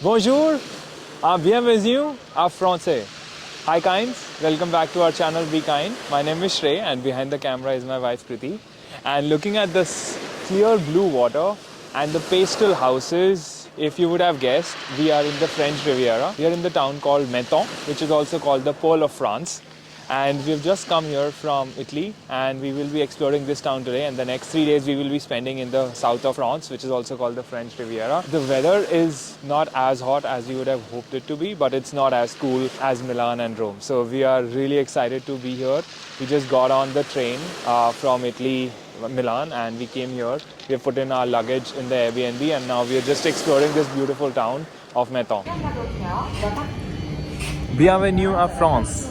Bonjour, bienvenue à français. Hi kinds, welcome back to our channel Be Kind. My name is Shrey and behind the camera is my wife Kriti. And looking at this clear blue water and the pastel houses, if you would have guessed, we are in the French Riviera. We are in the town called Menton, which is also called the Pearl of France. And we've just come here from Italy and we will be exploring this town today, and the next 3 days we will be spending in the south of France, which is also called the French Riviera. The weather is not as hot as we would have hoped it to be, but it's not as cool as Milan and Rome. So we are really excited to be here. We just got on the train from Italy, Milan, and we came here. We have put in our luggage in the Airbnb and now we are just exploring this beautiful town of Menton. Bienvenue à France.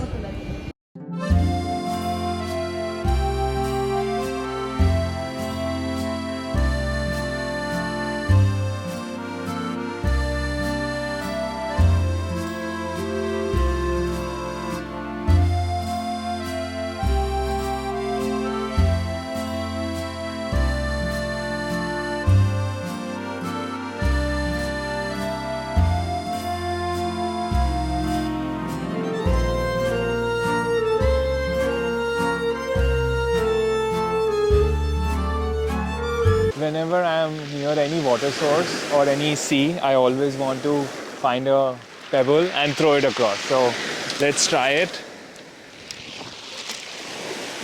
Whenever I am near any water source or any sea, I always want to find a pebble and throw it across. So let's try it.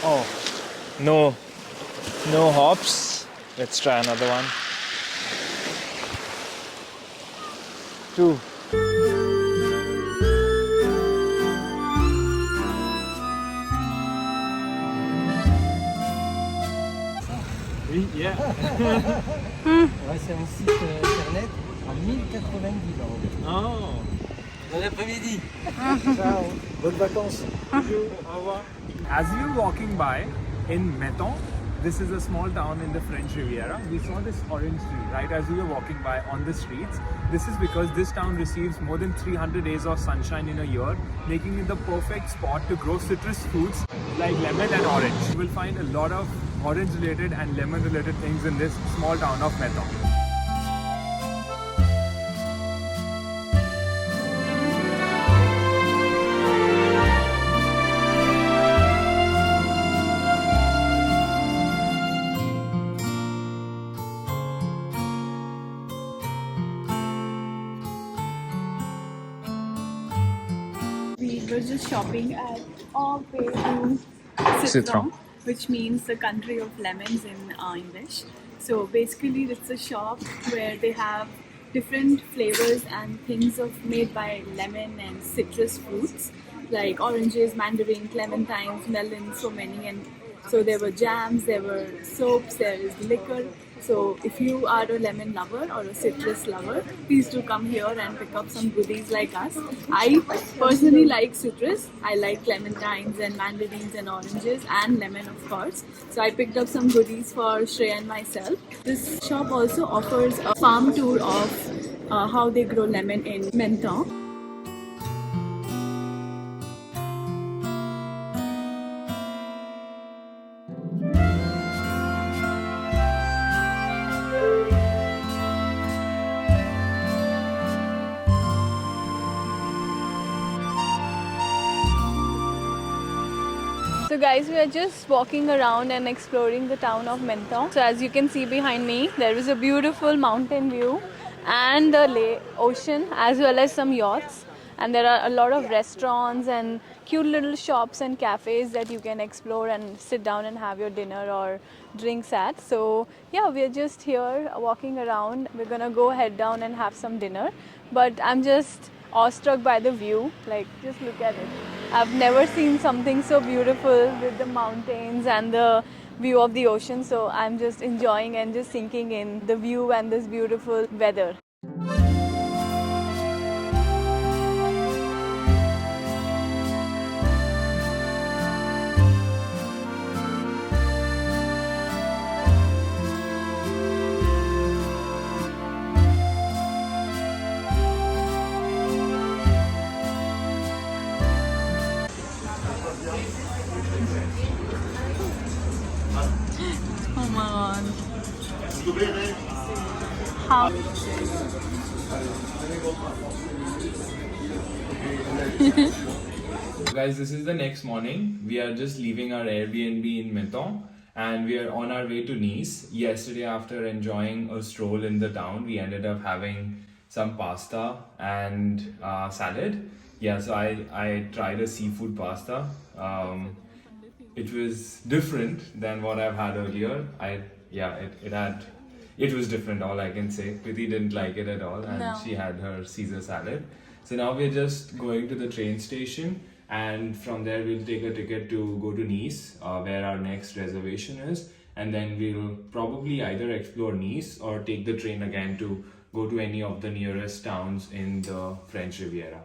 Oh, no hops. Let's try another one. 2. Oui, yeah. Ouais, c'est un site internet à 1090 euros. Oh. Bon après-midi. Ciao. Bonnes vacances. Au revoir. As we were walking by in Menton, this is a small town in the French Riviera. We saw this orange tree right as we were walking by on the streets. This is because this town receives more than 300 days of sunshine in a year, making it the perfect spot to grow citrus fruits like lemon and orange. You will find a lot of orange related and lemon related things in this small town of Menton. We were just shopping at Au Pays du Citron. Citron, which means the country of lemons in English. So basically, it's a shop where they have different flavors and things made by lemon and citrus fruits like oranges, mandarin, clementines, melons, so many. And so there were jams, there were soaps, there is liquor. So if you are a lemon lover or a citrus lover, please do come here and pick up some goodies like us. I personally like citrus. I like clementines and mandarins and oranges and lemon, of course. So I picked up some goodies for Shreya and myself. This shop also offers a farm tour of how they grow lemon in Menton. So guys, we are just walking around and exploring the town of Menton. So as you can see behind me, there is a beautiful mountain view and the ocean as well as some yachts. And there are a lot of restaurants and cute little shops and cafes that you can explore and sit down and have your dinner or drinks at. So yeah, we are just here walking around. We're gonna go head down and have some dinner. But I'm just awestruck by the view. Like, just look at it. I've never seen something so beautiful with the mountains and the view of the ocean. So I'm just enjoying and just sinking in the view and this beautiful weather. Oh my god. How Guys, this is the next morning. We are just leaving our Airbnb in Menton and we are on our way to Nice. Yesterday, after enjoying a stroll in the town, we ended up having some pasta and salad. Yeah, so I tried a seafood pasta. It was different than what I've had earlier. It was different, all I can say. Priti didn't like it at all and No. she had her Caesar salad. So now we're just going to the train station and from there we'll take a ticket to go to Nice, where our next reservation is, and then we'll probably either explore Nice or take the train again to go to any of the nearest towns in the French Riviera.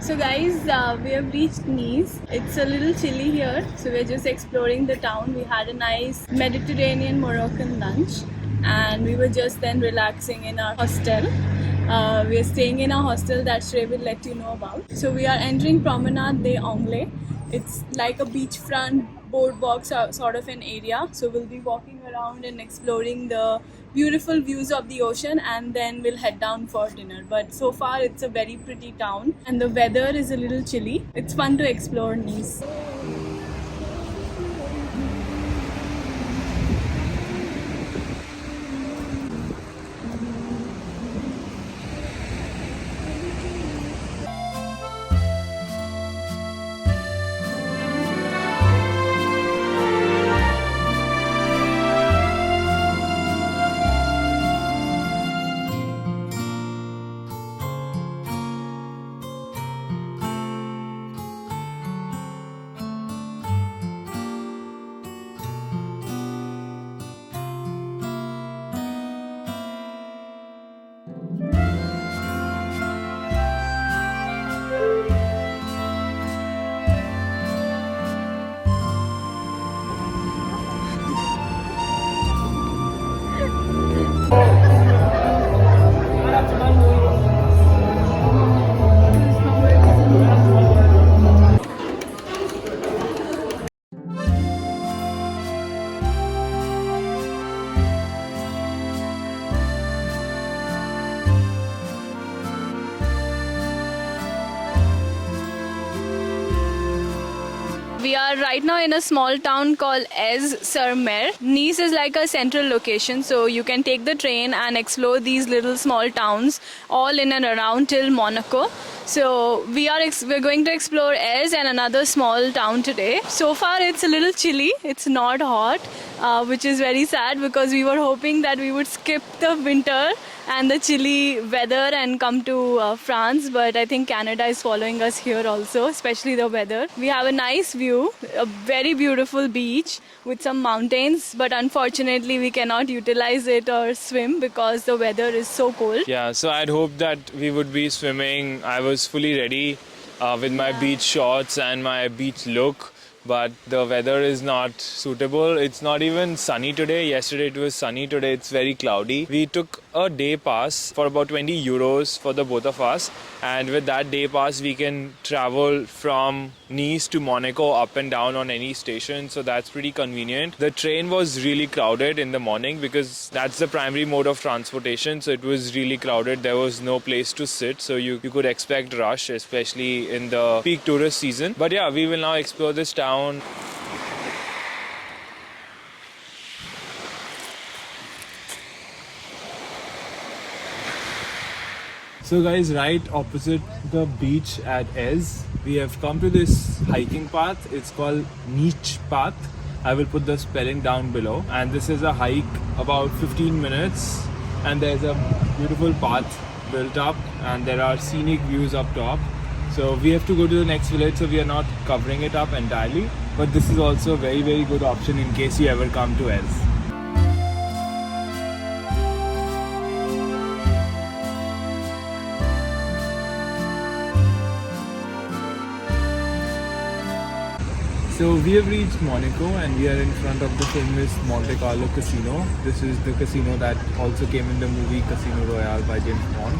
So guys, we have reached Nice. It's a little chilly here, so we're just exploring the town. We had a nice Mediterranean Moroccan lunch and we were just then relaxing in our hostel. We are staying in a hostel that Shrey will let you know about. So we are entering Promenade des Anglais. It's like a beachfront boardwalk sort of an area. So we'll be walking around and exploring the beautiful views of the ocean and then we'll head down for dinner. But so far it's a very pretty town and the weather is a little chilly. It's fun to explore Nice. We are right now in a small town called Aix-sur-Mer. Nice is like a central location, so you can take the train and explore these little small towns all in and around till Monaco. So we're going to explore Aix and another small town today. So far it's a little chilly, it's not hot, which is very sad because we were hoping that we would skip the winter and the chilly weather and come to France, but I think Canada is following us here also, especially the weather. We have a nice view, a very beautiful beach with some mountains, but unfortunately we cannot utilize it or swim because the weather is so cold. Yeah, so I'd hoped that we would be swimming. I was fully ready with my beach shorts and my beach look, but the weather is not suitable. It's not even sunny today. Yesterday it was sunny, today it's very cloudy. We took a day pass for about 20 euros for the both of us, and with that day pass we can travel from Nice to Monaco up and down on any station, so that's pretty convenient. The train was really crowded in the morning because that's the primary mode of transportation, so it was really crowded. There was no place to sit, so you could expect rush, especially in the peak tourist season. But yeah, we will now explore this town. So guys, right opposite the beach at Aix, we have come to this hiking path. It's called Niche Path. I will put the spelling down below. And this is a hike about 15 minutes. And there's a beautiful path built up and there are scenic views up top. So we have to go to the next village, so we are not covering it up entirely. But this is also a very, very good option in case you ever come to Els. So we have reached Monaco and we are in front of the famous Monte Carlo Casino. This is the casino that also came in the movie Casino Royale by James Bond.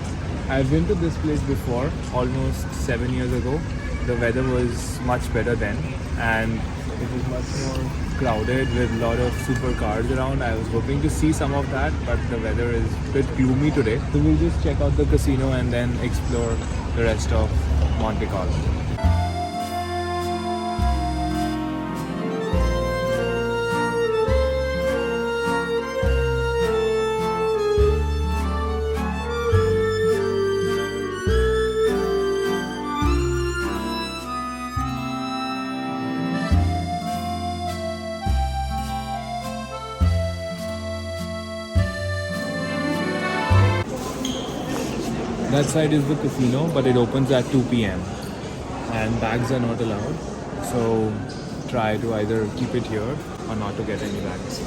I've been to this place before, almost 7 years ago. The weather was much better then and it was much more crowded with a lot of supercars around. I was hoping to see some of that, but the weather is a bit gloomy today. So we'll just check out the casino and then explore the rest of Monte Carlo. That side is the casino, but it opens at 2 p.m. and bags are not allowed. So try to either keep it here or not to get any bags.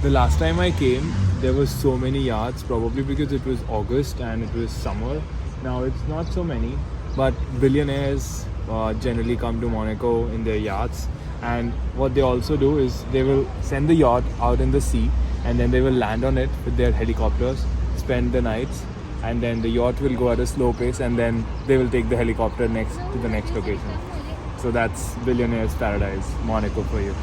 The last time I came, there was so many yachts, probably because it was August and it was summer. Now it's not so many, but billionaires generally come to Monaco in their yachts. And what they also do is they will send the yacht out in the sea and then they will land on it with their helicopters, spend the nights, and then the yacht will go at a slow pace and then they will take the helicopter next to the next location. So that's billionaire's paradise, Monaco for you.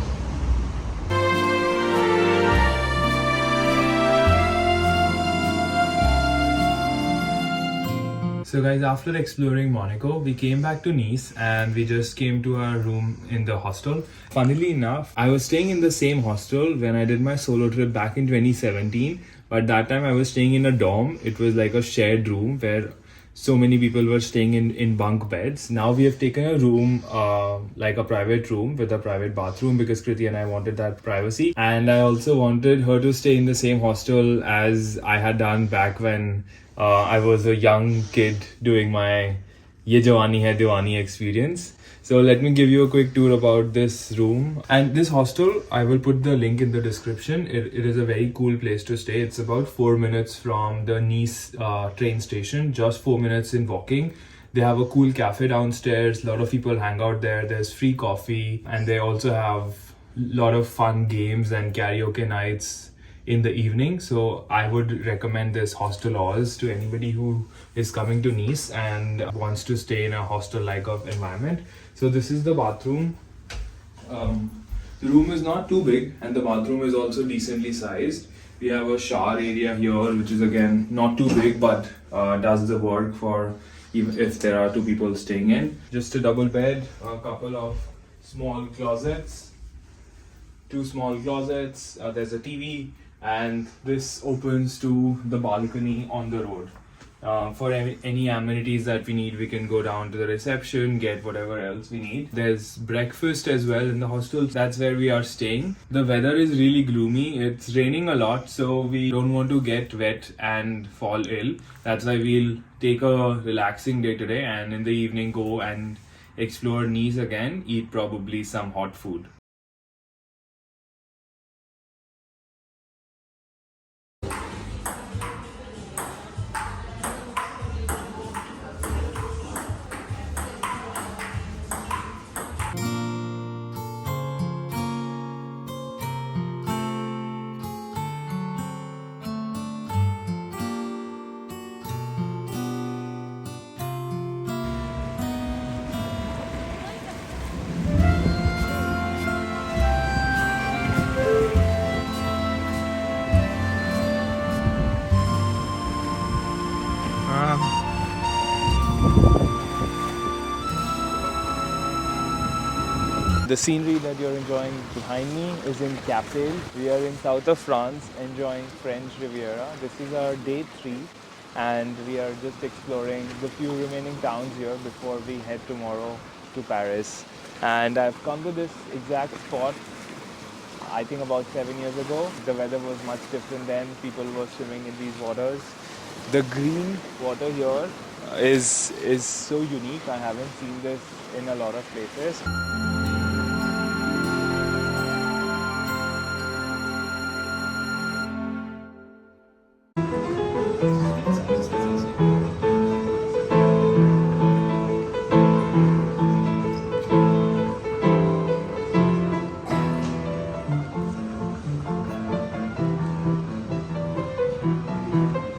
So guys, after exploring Monaco, we came back to Nice and we just came to our room in the hostel. Funnily enough, I was staying in the same hostel when I did my solo trip back in 2017. But that time I was staying in a dorm. It was like a shared room where so many people were staying in bunk beds. Now we have taken a room, like a private room with a private bathroom because Kriti and I wanted that privacy. And I also wanted her to stay in the same hostel as I had done back when I was a young kid doing my Ye Jawani Hai Diwani experience. So let me give you a quick tour about this room. And this hostel, I will put the link in the description. It is a very cool place to stay. It's about 4 minutes from the Nice train station, just 4 minutes in walking. They have a cool cafe downstairs. A lot of people hang out there. There's free coffee. And they also have a lot of fun games and karaoke nights in the evening. So I would recommend this Hostel Oz to anybody who is coming to Nice and wants to stay in a hostel like of environment. So this is the bathroom. The room is not too big and the bathroom is also decently sized. We have a shower area here, which is again not too big but does the work for even if there are two people staying in. Just a double bed, a couple of small closets, two small closets, there's a TV, and this opens to the balcony on the road. For any amenities that we need, we can go down to the reception, get whatever else we need. There's breakfast as well in the hostel. That's where we are staying. The weather is really gloomy. It's raining a lot, so we don't want to get wet and fall ill. That's why we'll take a relaxing day today and in the evening go and explore Nice again, eat probably some hot food. The scenery that you're enjoying behind me is in Capelle. We are in south of France enjoying French Riviera. This is our day 3 and we are just exploring the few remaining towns here before we head tomorrow to Paris. And I've come to this exact spot I think about 7 years ago. The weather was much different then. People were swimming in these waters. The green water here is so unique. I haven't seen this in a lot of places.